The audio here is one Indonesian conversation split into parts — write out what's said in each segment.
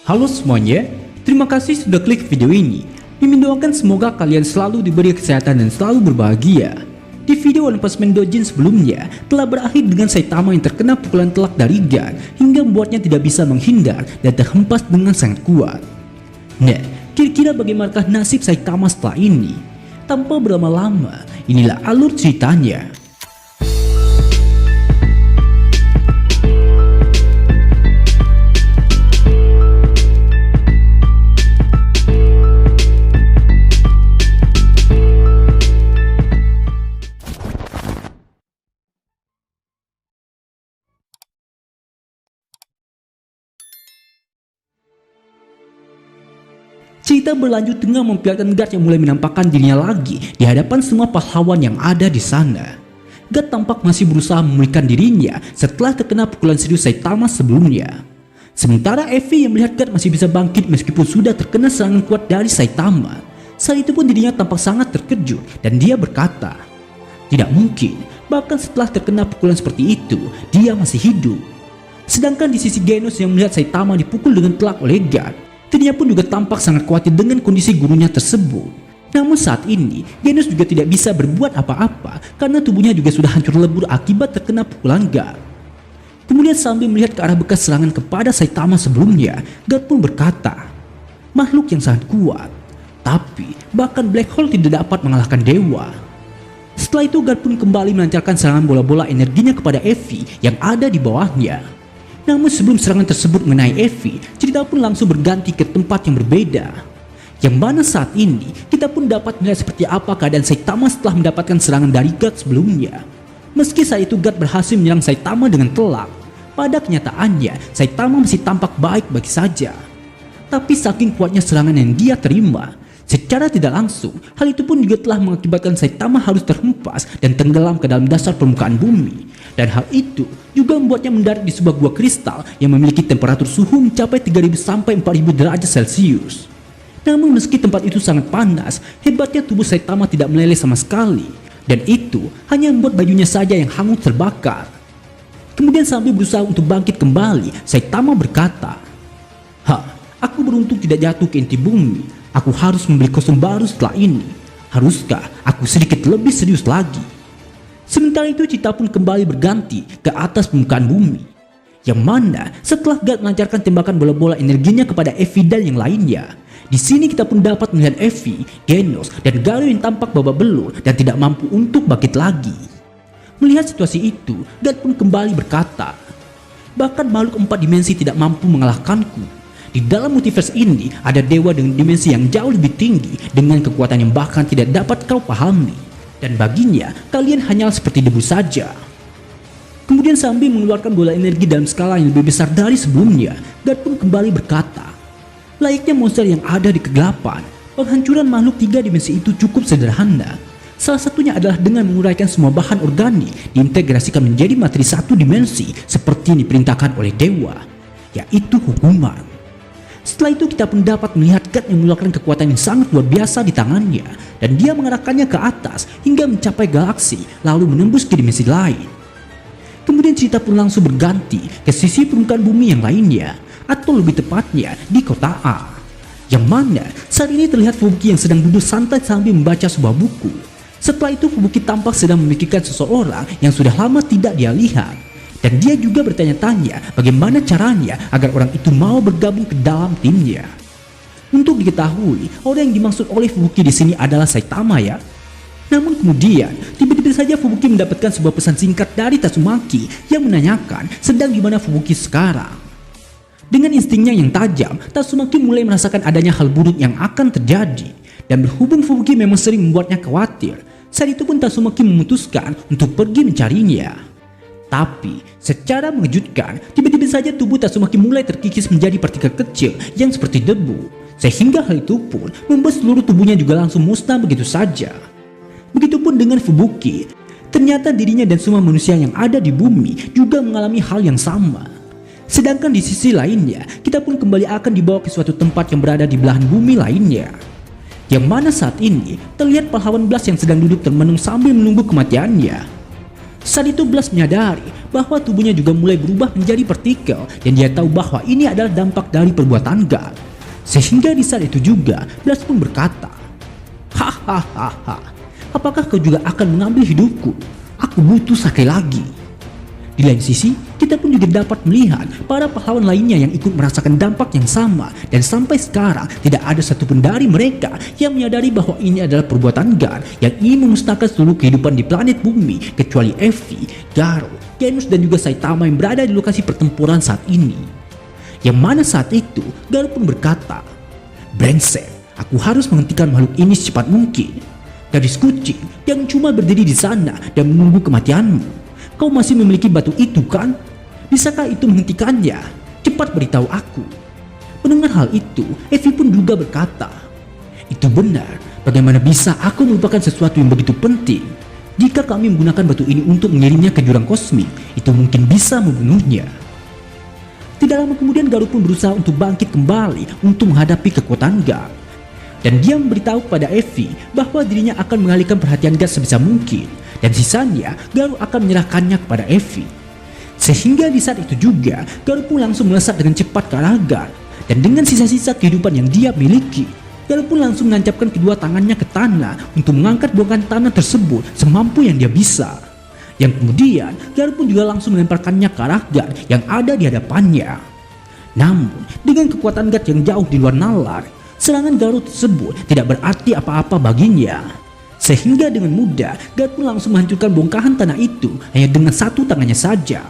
Halo semuanya, terima kasih sudah klik video ini. Mimin doakan semoga kalian selalu diberi kesehatan dan selalu berbahagia. Di video One Punch Man Dojin sebelumnya telah berakhir dengan Saitama yang terkena pukulan telak dari Gun hingga membuatnya tidak bisa menghindar dan terhempas dengan sangat kuat. Nah, kira-kira bagaimanakah nasib Saitama setelah ini? Tanpa berlama-lama, inilah alur ceritanya. Cerita berlanjut dengan memperlihatkan Guard yang mulai menampakkan dirinya lagi di hadapan semua pahlawan yang ada di sana. Guard tampak masih berusaha memulihkan dirinya setelah terkena pukulan serius Saitama sebelumnya. Sementara Evi yang melihat Guard masih bisa bangkit meskipun sudah terkena serangan kuat dari Saitama. Saat itu pun dirinya tampak sangat terkejut dan dia berkata, "Tidak mungkin, bahkan setelah terkena pukulan seperti itu, dia masih hidup." Sedangkan di sisi Genos yang melihat Saitama dipukul dengan telak oleh Guard, dirinya pun juga tampak sangat khawatir dengan kondisi gurunya tersebut. Namun saat ini, Genos juga tidak bisa berbuat apa-apa karena tubuhnya juga sudah hancur lebur akibat terkena pukulan Guard. Kemudian sambil melihat ke arah bekas serangan kepada Saitama sebelumnya, Guard pun berkata, "Makhluk yang sangat kuat, tapi bahkan Black Hole tidak dapat mengalahkan dewa." Setelah itu Guard pun kembali melancarkan serangan bola-bola energinya kepada Evi yang ada di bawahnya. Namun sebelum serangan tersebut mengenai Evi, cerita pun langsung berganti ke tempat yang berbeda. Yang mana saat ini, kita pun dapat melihat seperti apa keadaan Saitama setelah mendapatkan serangan dari Guard sebelumnya. Meski saat itu Guard berhasil menyerang Saitama dengan telak, pada kenyataannya Saitama masih tampak baik-baik saja. Tapi saking kuatnya serangan yang dia terima, secara tidak langsung, hal itu pun juga telah mengakibatkan Saitama harus terhempas dan tenggelam ke dalam dasar permukaan bumi. Dan hal itu juga membuatnya mendarat di sebuah gua kristal yang memiliki temperatur suhu mencapai 3000 sampai 4000 derajat Celcius. Namun meski tempat itu sangat panas, hebatnya tubuh Saitama tidak meleleh sama sekali. Dan itu hanya membuat bajunya saja yang hangus terbakar. Kemudian sambil berusaha untuk bangkit kembali, Saitama berkata, aku beruntung tidak jatuh ke inti bumi. Aku harus membeli kostum baru setelah ini. Haruskah aku sedikit lebih serius lagi?" Sementara itu cerita pun kembali berganti ke atas permukaan bumi. Yang mana setelah Guard melancarkan tembakan bola-bola energinya kepada Evi dan yang lainnya. Di sini kita pun dapat melihat Evi, Genos, dan Garou yang tampak babak belur dan tidak mampu untuk bangkit lagi. Melihat situasi itu, Guard pun kembali berkata, "Bahkan makhluk 4 dimensi tidak mampu mengalahkanku. Di dalam multiverse ini ada dewa dengan dimensi yang jauh lebih tinggi dengan kekuatan yang bahkan tidak dapat kau pahami. Dan baginya, kalian hanyalah seperti debu saja." Kemudian sambil mengeluarkan bola energi dalam skala yang lebih besar dari sebelumnya, Guard pun kembali berkata, "Layaknya monster yang ada di kegelapan, penghancuran makhluk 3 dimensi itu cukup sederhana. Salah satunya adalah dengan menguraikan semua bahan organik diintegrasikan menjadi materi 1 dimensi seperti yang diperintahkan oleh dewa, yaitu hukuman." Setelah itu kita pun dapat melihat Guard yang mengeluarkan kekuatan yang sangat luar biasa di tangannya dan dia mengarahkannya ke atas hingga mencapai galaksi lalu menembus ke dimensi lain. Kemudian cerita pun langsung berganti ke sisi permukaan bumi yang lainnya, atau lebih tepatnya di kota A. Yang mana saat ini terlihat Fubuki yang sedang duduk santai sambil membaca sebuah buku. Setelah itu Fubuki tampak sedang memikirkan seseorang yang sudah lama tidak dia lihat. Dan dia juga bertanya-tanya bagaimana caranya agar orang itu mau bergabung ke dalam timnya. Untuk diketahui, orang yang dimaksud oleh Fubuki di sini adalah Saitama ya. Namun kemudian, tiba-tiba saja Fubuki mendapatkan sebuah pesan singkat dari Tatsumaki yang menanyakan sedang di mana Fubuki sekarang. Dengan instingnya yang tajam, Tatsumaki mulai merasakan adanya hal buruk yang akan terjadi. Dan berhubung Fubuki memang sering membuatnya khawatir, saat itu pun Tatsumaki memutuskan untuk pergi mencarinya. Tapi secara mengejutkan, tiba-tiba saja tubuh Tatsumaki mulai terkikis menjadi partikel kecil yang seperti debu. Sehingga hal itu pun membuat seluruh tubuhnya juga langsung musnah begitu saja. Begitupun dengan Fubuki, ternyata dirinya dan semua manusia yang ada di bumi juga mengalami hal yang sama. Sedangkan di sisi lainnya, kita pun kembali akan dibawa ke suatu tempat yang berada di belahan bumi lainnya. Yang mana saat ini terlihat pahlawan Blast yang sedang duduk termenung sambil menunggu kematiannya. Saat itu Blast menyadari bahwa tubuhnya juga mulai berubah menjadi partikel dan dia tahu bahwa ini adalah dampak dari perbuatan Guard. Sehingga di saat itu juga Blas pun berkata, "Hahaha, apakah kau juga akan mengambil hidupku? Aku butuh sekali lagi." Di lain sisi, kita pun juga dapat melihat para pahlawan lainnya yang ikut merasakan dampak yang sama, dan sampai sekarang tidak ada satupun dari mereka yang menyadari bahwa ini adalah perbuatan Guard yang ingin memusnahkan seluruh kehidupan di planet bumi kecuali Effie, Garo, Genos dan juga Saitama yang berada di lokasi pertempuran saat ini. Yang mana saat itu Garo pun berkata, "Brengsek, aku harus menghentikan makhluk ini secepat mungkin. Gadis kucing yang cuma berdiri di sana dan menunggu kematianmu. Kau masih memiliki batu itu kan? Bisakah itu menghentikannya? Cepat beritahu aku." Mendengar hal itu, Effie pun juga berkata, "Itu benar, bagaimana bisa aku melupakan sesuatu yang begitu penting? Jika kami menggunakan batu ini untuk mengirimnya ke jurang kosmik, itu mungkin bisa membunuhnya." Tidak lama kemudian Garo pun berusaha untuk bangkit kembali untuk menghadapi kekuatan Guard. Dan dia memberitahu kepada Effie bahwa dirinya akan mengalihkan perhatian Guard sebisa mungkin, dan sisanya Garo akan menyerahkannya kepada Effie. Sehingga di saat itu juga Garo pun langsung melesat dengan cepat ke arah Guard, dan dengan sisa-sisa kehidupan yang dia miliki, Garo pun langsung menancapkan kedua tangannya ke tanah untuk mengangkat bongkahan tanah tersebut semampu yang dia bisa. Yang kemudian Garo pun juga langsung melemparkannya ke arah Guard yang ada di hadapannya. Namun dengan kekuatan Guard yang jauh di luar nalar, serangan Garo tersebut tidak berarti apa-apa baginya. Sehingga dengan mudah Guard pun langsung menghancurkan bongkahan tanah itu hanya dengan satu tangannya saja.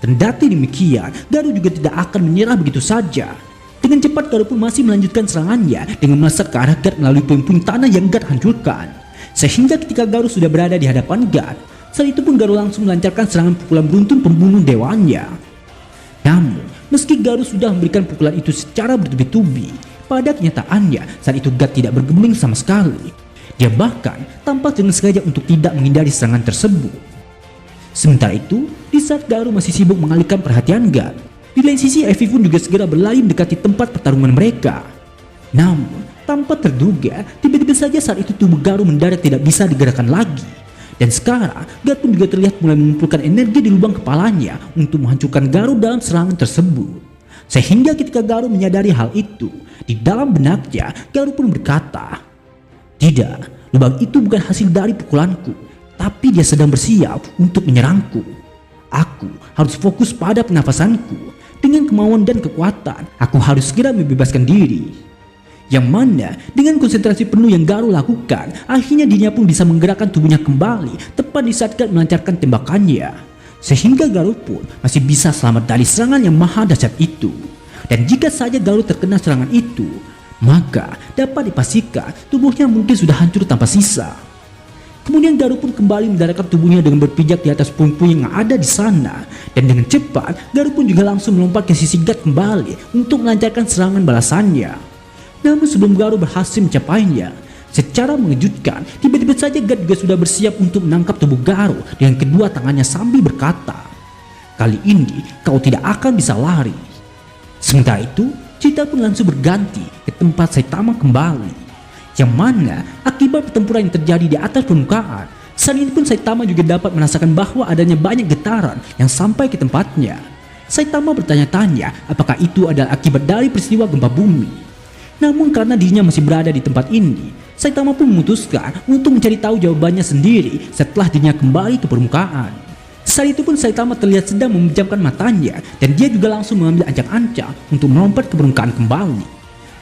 Kendati demikian, Garo juga tidak akan menyerah begitu saja. Dengan cepat Garo pun masih melanjutkan serangannya dengan melesat ke arah Guard melalui puing-puing tanah yang Guard hancurkan. Sehingga ketika Garo sudah berada di hadapan Guard, saat itu pun Garo langsung melancarkan serangan pukulan beruntun pembunuh dewanya. Namun meski Garo sudah memberikan pukulan itu secara bertubi-tubi, pada kenyataannya saat itu Guard tidak bergeming sama sekali. Dia bahkan tampak dengan sengaja untuk tidak menghindari serangan tersebut. Sementara itu, di saat Garo masih sibuk mengalihkan perhatian Guard, di lain sisi Effie pun juga segera berlari mendekati tempat pertarungan mereka. Namun, tanpa terduga, tiba-tiba saja saat itu tubuh Garo mendadak tidak bisa digerakkan lagi. Dan sekarang, Guard pun juga terlihat mulai mengumpulkan energi di lubang kepalanya untuk menghancurkan Garo dalam serangan tersebut. Sehingga ketika Garo menyadari hal itu, di dalam benaknya Garo pun berkata, "Tidak, lubang itu bukan hasil dari pukulanku, tapi dia sedang bersiap untuk menyerangku. Aku harus fokus pada pernafasanku. Dengan kemauan dan kekuatan, aku harus segera membebaskan diri." Yang mana dengan konsentrasi penuh yang Garo lakukan, akhirnya dirinya pun bisa menggerakkan tubuhnya kembali tepat di saat Guard melancarkan tembakannya. Sehingga Garo pun masih bisa selamat dari serangan yang maha dahsyat itu. Dan jika saja Garo terkena serangan itu, maka dapat dipastikan tubuhnya mungkin sudah hancur tanpa sisa. Kemudian Garo pun kembali mendaratkan tubuhnya dengan berpijak di atas puing-puing yang ada di sana. Dan dengan cepat, Garo pun juga langsung melompat ke sisi Guard kembali untuk melancarkan serangan balasannya. Namun sebelum Garo berhasil mencapainya, secara mengejutkan, tiba-tiba saja Guard juga sudah bersiap untuk menangkap tubuh Garo dengan kedua tangannya sambil berkata, "Kali ini kau tidak akan bisa lari." Sementara itu, cerita pun langsung berganti ke tempat Saitama kembali. Yang mana akibat pertempuran yang terjadi di atas permukaan, saat ini pun Saitama juga dapat merasakan bahwa adanya banyak getaran yang sampai ke tempatnya. Saitama bertanya-tanya apakah itu adalah akibat dari peristiwa gempa bumi. Namun karena dirinya masih berada di tempat ini, Saitama pun memutuskan untuk mencari tahu jawabannya sendiri setelah dirinya kembali ke permukaan. Saat itu pun Saitama terlihat sedang memejamkan matanya dan dia juga langsung mengambil ancang-ancang untuk melompat ke permukaan kembali.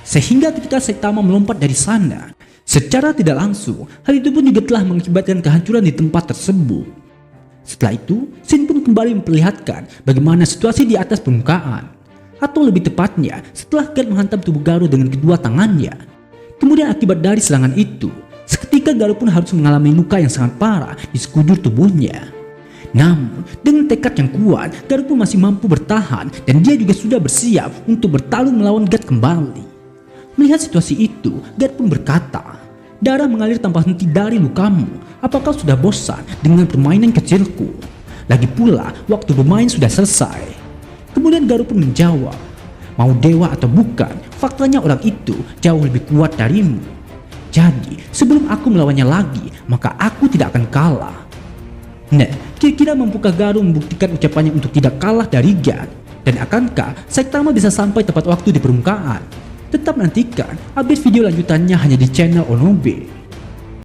Sehingga ketika Saitama melompat dari sana, secara tidak langsung hal itu pun juga telah mengakibatkan kehancuran di tempat tersebut. Setelah itu, Shin pun kembali memperlihatkan bagaimana situasi di atas permukaan. Atau lebih tepatnya, setelah Guard menghantam tubuh Garo dengan kedua tangannya. Kemudian akibat dari serangan itu, seketika Garo pun harus mengalami luka yang sangat parah di sekujur tubuhnya. Namun, dengan tekad yang kuat, Garo pun masih mampu bertahan dan dia juga sudah bersiap untuk bertarung melawan Guard kembali. Melihat situasi itu, Guard pun berkata, "Darah mengalir tanpa henti dari lukamu. Apakah sudah bosan dengan permainan kecilku? Lagi pula, waktu bermain sudah selesai." Kemudian Garo pun menjawab, "Mau dewa atau bukan, faktanya orang itu jauh lebih kuat darimu. Jadi sebelum aku melawannya lagi, maka aku tidak akan kalah." Nah, Kira-kira mampukah Garou membuktikan ucapannya untuk tidak kalah dari God? Dan akankah Saitama bisa sampai tepat waktu di permukaan? Tetap nantikan update video lanjutannya hanya di channel Onobe.